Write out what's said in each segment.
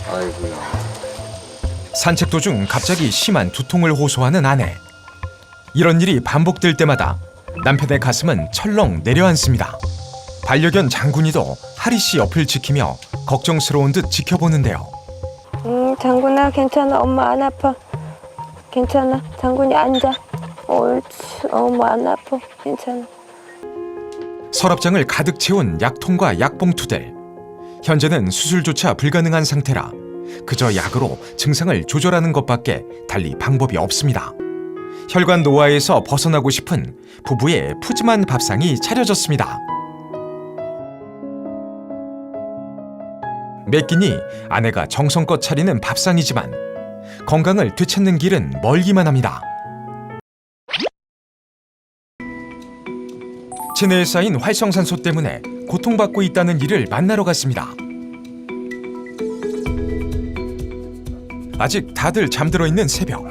아이고야. 산책 도중 갑자기 심한 두통을 호소하는 아내. 이런 일이 반복될 때마다 남편의 가슴은 철렁 내려앉습니다. 반려견 장군이도 하리 씨 옆을 지키며 걱정스러운 듯 지켜보는데요. 장군아 괜찮아. 엄마 안 아파. 괜찮아. 장군이 앉아. 옳지. 엄마 안 아파. 괜찮아. 서랍장을 가득 채운 약통과 약봉투들. 현재는 수술조차 불가능한 상태라 그저 약으로 증상을 조절하는 것밖에 달리 방법이 없습니다. 혈관 노화에서 벗어나고 싶은 부부의 푸짐한 밥상이 차려졌습니다. 매 끼니 아내가 정성껏 차리는 밥상이지만 건강을 되찾는 길은 멀기만 합니다. 체내에 쌓인 활성산소 때문에 고통받고 있다는 이를 만나러 갔습니다. 아직 다들 잠들어 있는 새벽.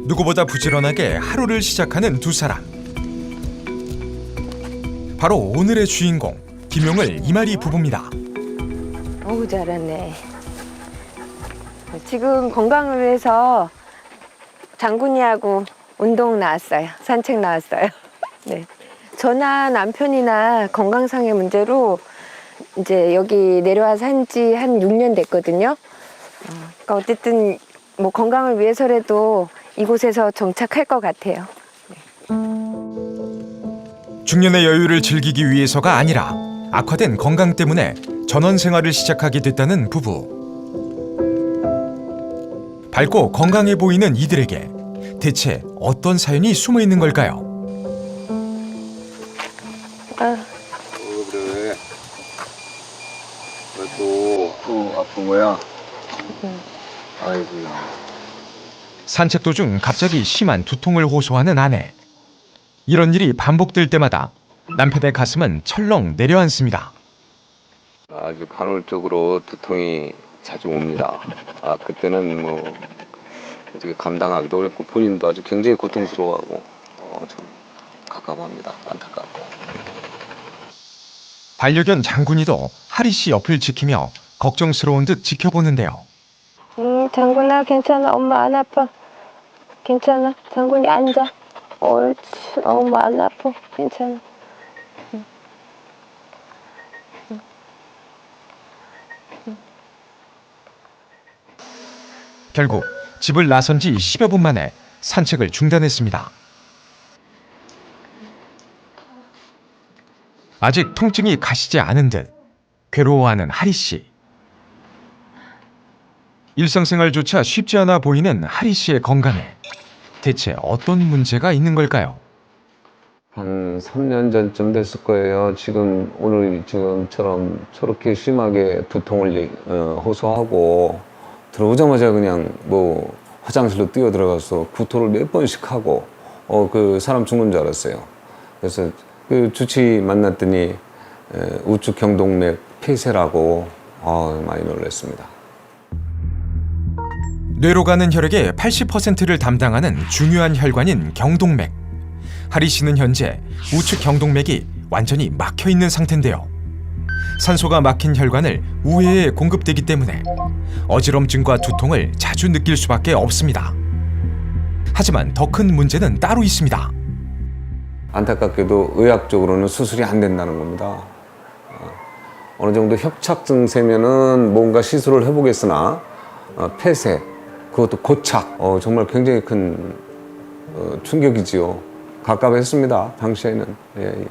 누구보다 부지런하게 하루를 시작하는 두 사람. 바로 오늘의 주인공 김용을 이마리 부부입니다. 어우 잘했네. 지금 건강을 위해서 장군이하고 운동 나왔어요. 산책 나왔어요. 네. 저나 남편이나 건강상의 문제로 이제 여기 내려와서 한 지 한 6년 됐거든요. 그러니까 어쨌든 뭐 건강을 위해서라도 이곳에서 정착할 것 같아요. 중년의 여유를 즐기기 위해서가 아니라 악화된 건강 때문에 전원 생활을 시작하게 됐다는 부부. 밝고 건강해 보이는 이들에게 대체 어떤 사연이 숨어 있는 걸까요? 그래. 왜 또 아픈 거야? 아이고야. 산책 도중 갑자기 심한 두통을 호소하는 아내. 이런 일이 반복될 때마다 남편의 가슴은 철렁 내려앉습니다. 아주 간헐적으로 두통이 자주 옵니다. 그때는 뭐 어떻게 감당하기도 어렵고 본인도 아주 굉장히 고통스러워하고 좀 갑갑합니다. 안타깝고. 반려견 장군이도 하리 씨 옆을 지키며 걱정스러운 듯 지켜보는데요. 장군아 괜찮아. 엄마 안 아파. 괜찮아. 장군이 앉아. 옳지. 엄마 안 아파. 괜찮아. 결국 집을 나선 지 10여 분 만에 산책을 중단했습니다. 아직 통증이 가시지 않은 듯 괴로워하는 하리 씨. 일상생활조차 쉽지 않아 보이는 하리 씨의 건강에 대체 어떤 문제가 있는 걸까요? 한 3년 전쯤 됐을 거예요. 오늘 지금처럼 저렇게 심하게 두통을 호소하고 들어오자마자 그냥 뭐 화장실로 뛰어 들어가서 구토를 몇 번씩 하고 그 사람 죽는 줄 알았어요. 그래서 그 주치 만났더니 우측 경동맥 폐쇄라고 많이 놀랐습니다. 뇌로 가는 혈액의 80%를 담당하는 중요한 혈관인 경동맥. 하리 씨는 현재 우측 경동맥이 완전히 막혀 있는 상태인데요. 산소가 막힌 혈관을 우회에 공급되기 때문에 어지럼증과 두통을 자주 느낄 수밖에 없습니다. 하지만 더 큰 문제는 따로 있습니다. 안타깝게도 의학적으로는 수술이 안 된다는 겁니다. 어느 정도 협착 증세면은 뭔가 시술을 해보겠으나 폐쇄, 그것도 고착, 정말 굉장히 큰 충격이지요. 갑갑했습니다. 당시에는. 예.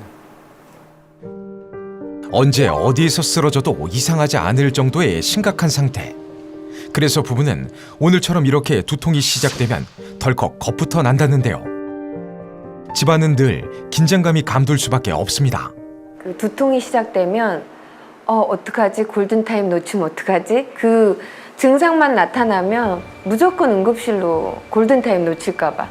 언제 어디에서 쓰러져도 이상하지 않을 정도의 심각한 상태. 그래서 부부는 오늘처럼 이렇게 두통이 시작되면 덜컥 겁부터 난다는데요. 집안은 늘 긴장감이 감돌 수밖에 없습니다. 그 두통이 시작되면 어떡하지? 골든타임 놓치면 어떡하지? 그 증상만 나타나면 무조건 응급실로 골든타임 놓칠까 봐.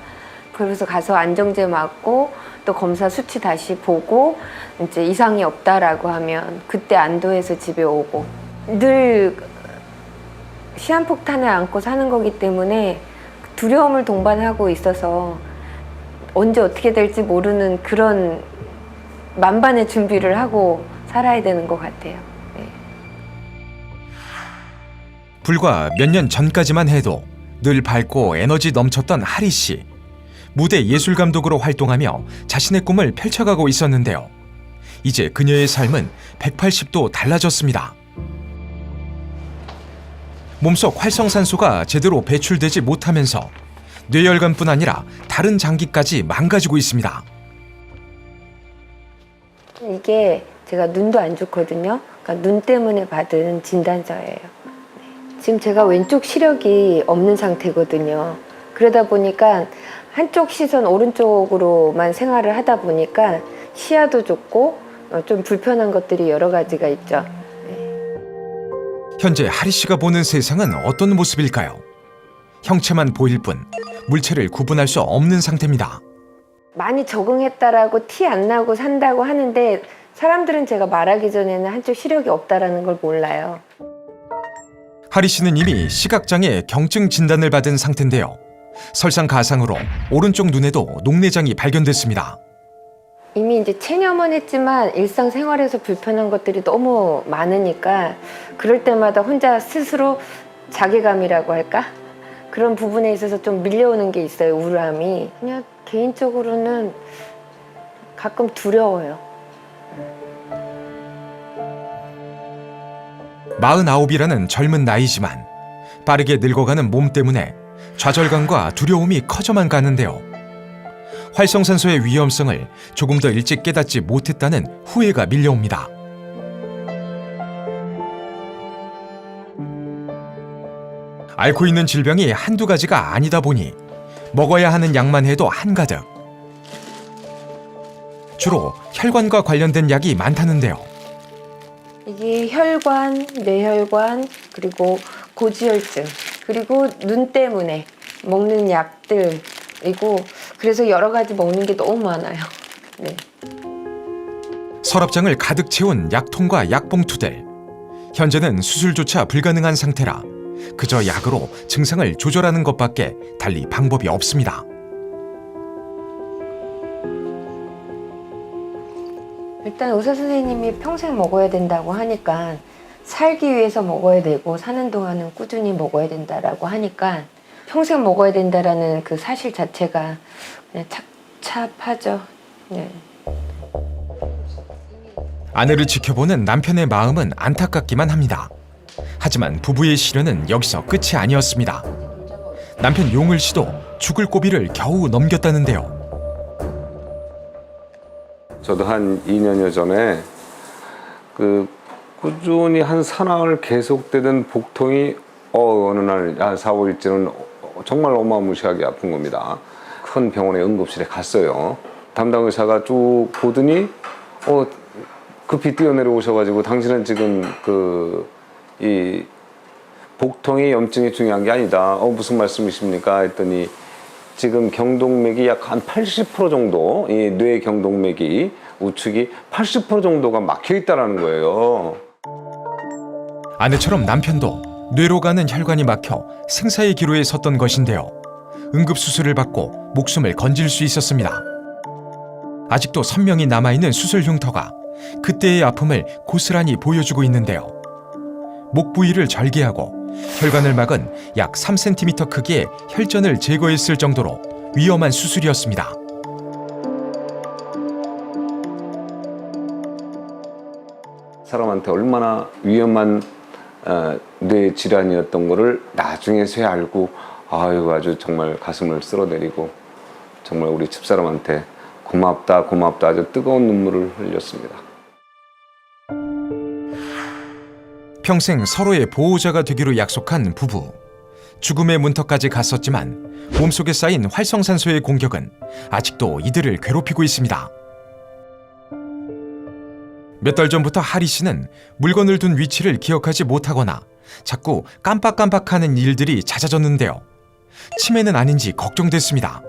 그래서 가서 안정제 맞고 또 검사 수치 다시 보고 이제 이상이 없다라고 하면 그때 안도해서 집에 오고 늘 시한폭탄을 안고 사는 거기 때문에 두려움을 동반하고 있어서 언제 어떻게 될지 모르는 그런 만반의 준비를 하고 살아야 되는 것 같아요. 네. 불과 몇 년 전까지만 해도 늘 밝고 에너지 넘쳤던 하리 씨. 무대 예술 감독으로 활동하며 자신의 꿈을 펼쳐가고 있었는데요. 이제 그녀의 삶은 180도 달라졌습니다. 몸속 활성산소가 제대로 배출되지 못하면서 뇌혈관뿐 아니라 다른 장기까지 망가지고 있습니다. 이게 제가 눈도 안 좋거든요. 그러니까 눈 때문에 받은 진단서예요. 네. 지금 제가 왼쪽 시력이 없는 상태거든요. 그러다 보니까 한쪽 시선 오른쪽으로만 생활을 하다 보니까 시야도 좁고 좀 불편한 것들이 여러 가지가 있죠. 현재 하리 씨가 보는 세상은 어떤 모습일까요? 형체만 보일 뿐 물체를 구분할 수 없는 상태입니다. 많이 적응했다라고 티 안 나고 산다고 하는데 사람들은 제가 말하기 전에는 한쪽 시력이 없다라는 걸 몰라요. 하리 씨는 이미 시각장애 경증 진단을 받은 상태인데요. 설상가상으로 오른쪽 눈에도 녹내장이 발견됐습니다. 이미 이제 체념은 했지만 일상생활에서 불편한 것들이 너무 많으니까 그럴 때마다 혼자 스스로 자괴감이라고 할까? 그런 부분에 있어서 좀 밀려오는 게 있어요, 우울함이. 그냥 개인적으로는 가끔 두려워요. 49이라는 젊은 나이지만 빠르게 늙어가는 몸 때문에 좌절감과 두려움이 커져만 가는데요. 활성산소의 위험성을 조금 더 일찍 깨닫지 못했다는 후회가 밀려옵니다. 앓고 있는 질병이 한두 가지가 아니다 보니 먹어야 하는 약만 해도 한가득. 주로 혈관과 관련된 약이 많다는데요. 이게 혈관, 뇌혈관, 그리고 고지혈증, 그리고 눈 때문에 먹는 약들이고 그래서 여러 가지 먹는 게 너무 많아요. 네. 서랍장을 가득 채운 약통과 약봉투들. 현재는 수술조차 불가능한 상태라 그저 약으로 증상을 조절하는 것밖에 달리 방법이 없습니다. 일단 의사 선생님이 평생 먹어야 된다고 하니까 살기 위해서 먹어야 되고 사는 동안은 꾸준히 먹어야 된다라고 하니까 평생 먹어야 된다라는 그 사실 자체가 그냥 착잡하죠. 네. 아내를 지켜보는 남편의 마음은 안타깝기만 합니다. 하지만 부부의 시련은 여기서 끝이 아니었습니다. 남편 용을 씨도 죽을 고비를 겨우 넘겼다는데요. 저도 한 2년여 전에 꾸준히 한 사나흘 계속되던 복통이 어느 날 한 4, 5일째는 정말 어마무시하게 아픈 겁니다. 큰 병원에 응급실에 갔어요. 담당 의사가 쭉 보더니 급히 뛰어내려오셔가지고 당신은 지금 이 복통이 염증이 중요한 게 아니다. 무슨 말씀이십니까? 했더니 지금 경동맥이 약 한 80% 정도, 이 뇌 경동맥이 우측이 80% 정도가 막혀 있다라는 거예요. 아내처럼 남편도 뇌로 가는 혈관이 막혀 생사의 기로에 섰던 것인데요. 응급수술을 받고 목숨을 건질 수 있었습니다. 아직도 선명히 남아있는 수술 흉터가 그때의 아픔을 고스란히 보여주고 있는데요. 목 부위를 절개하고 혈관을 막은 약 3cm 크기의 혈전을 제거했을 정도로 위험한 수술이었습니다. 사람한테 얼마나 위험한 뇌 질환이었던 거를 나중에서야 알고 아주 정말 가슴을 쓸어내리고 정말 우리 집사람한테 고맙다 아주 뜨거운 눈물을 흘렸습니다. 평생 서로의 보호자가 되기로 약속한 부부. 죽음의 문턱까지 갔었지만 몸속에 쌓인 활성산소의 공격은 아직도 이들을 괴롭히고 있습니다. 몇 달 전부터 하리 씨는 물건을 둔 위치를 기억하지 못하거나 자꾸 깜빡깜빡하는 일들이 잦아졌는데요. 치매는 아닌지 걱정됐습니다.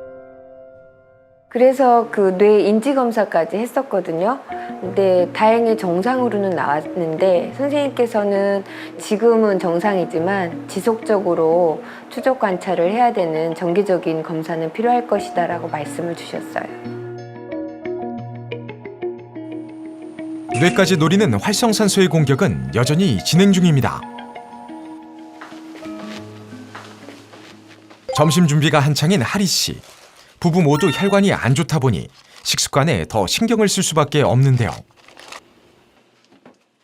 그래서 그 뇌 인지 검사까지 했었거든요. 근데 다행히 정상으로는 나왔는데 선생님께서는 지금은 정상이지만 지속적으로 추적 관찰을 해야 되는 정기적인 검사는 필요할 것이다라고 말씀을 주셨어요. 뇌까지 노리는 활성산소의 공격은 여전히 진행 중입니다. 점심 준비가 한창인 하리 씨. 부부 모두 혈관이 안 좋다 보니 식습관에 더 신경을 쓸 수밖에 없는데요.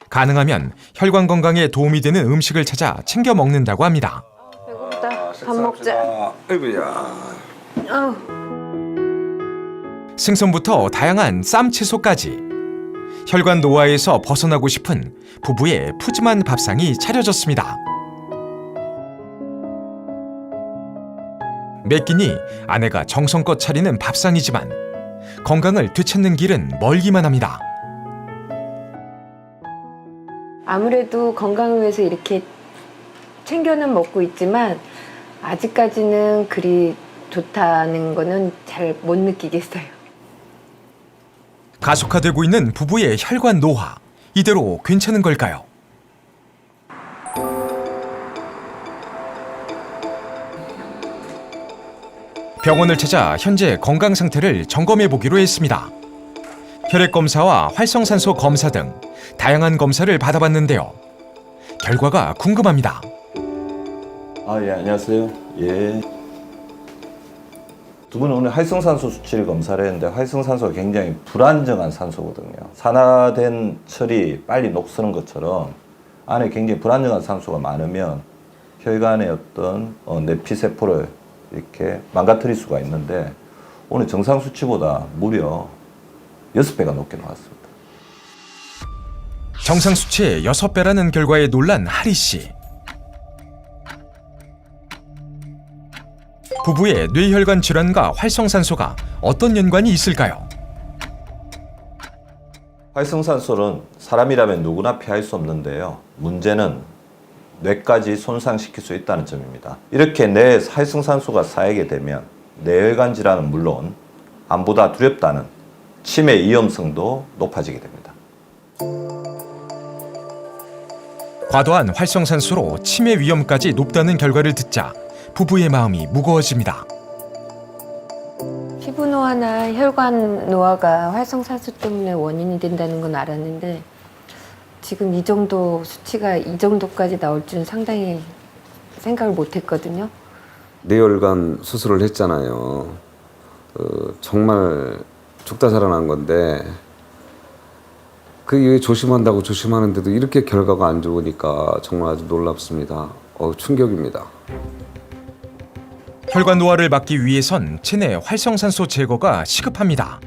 가능하면 혈관 건강에 도움이 되는 음식을 찾아 챙겨 먹는다고 합니다. 배고프다. 밥 먹자. 아이고야. 아우. 생선부터 다양한 쌈 채소까지 혈관 노화에서 벗어나고 싶은 부부의 푸짐한 밥상이 차려졌습니다. 매 끼니 아내가 정성껏 차리는 밥상이지만 건강을 되찾는 길은 멀기만 합니다. 아무래도 건강을 위해서 이렇게 챙겨는 먹고 있지만 아직까지는 그리 좋다는 거는 잘 못 느끼겠어요. 가속화되고 있는 부부의 혈관 노화. 이대로 괜찮은 걸까요? 병원을 찾아 현재 건강 상태를 점검해 보기로 했습니다. 혈액 검사와 활성산소 검사 등 다양한 검사를 받아봤는데요. 결과가 궁금합니다. 예, 안녕하세요. 예. 두 분은 오늘 활성산소 수치를 검사를 했는데 활성산소가 굉장히 불안정한 산소거든요. 산화된 철이 빨리 녹슬는 것처럼 안에 굉장히 불안정한 산소가 많으면 혈관의 어떤 내피세포를 이렇게 망가뜨릴 수가 있는데 오늘 정상 수치보다 무려 6배가 높게 나왔습니다. 정상 수치의 6배라는 결과에 놀란 하리 씨. 부부의 뇌혈관 질환과 활성산소가 어떤 연관이 있을까요? 활성산소는 사람이라면 누구나 피할 수 없는데요. 문제는 뇌까지 손상시킬 수 있다는 점입니다. 이렇게 뇌에 활성산소가 쌓이게 되면 뇌혈관 질환은 물론 암보다 두렵다는 치매 위험성도 높아지게 됩니다. 과도한 활성산소로 치매 위험까지 높다는 결과를 듣자 부부의 마음이 무거워집니다. 피부 노화나 혈관 노화가 활성산소 때문에 원인이 된다는 건 알았는데 지금 이 정도 수치가 이 정도까지 나올 줄은 상당히 생각을 못 했거든요. 뇌혈관 수술을 했잖아요. 정말 죽다 살아난 건데 그게 조심한다고 조심하는데도 이렇게 결과가 안 좋으니까 정말 아주 놀랍습니다. 충격입니다. 혈관 노화를 막기 위해선 체내 활성산소 제거가 시급합니다.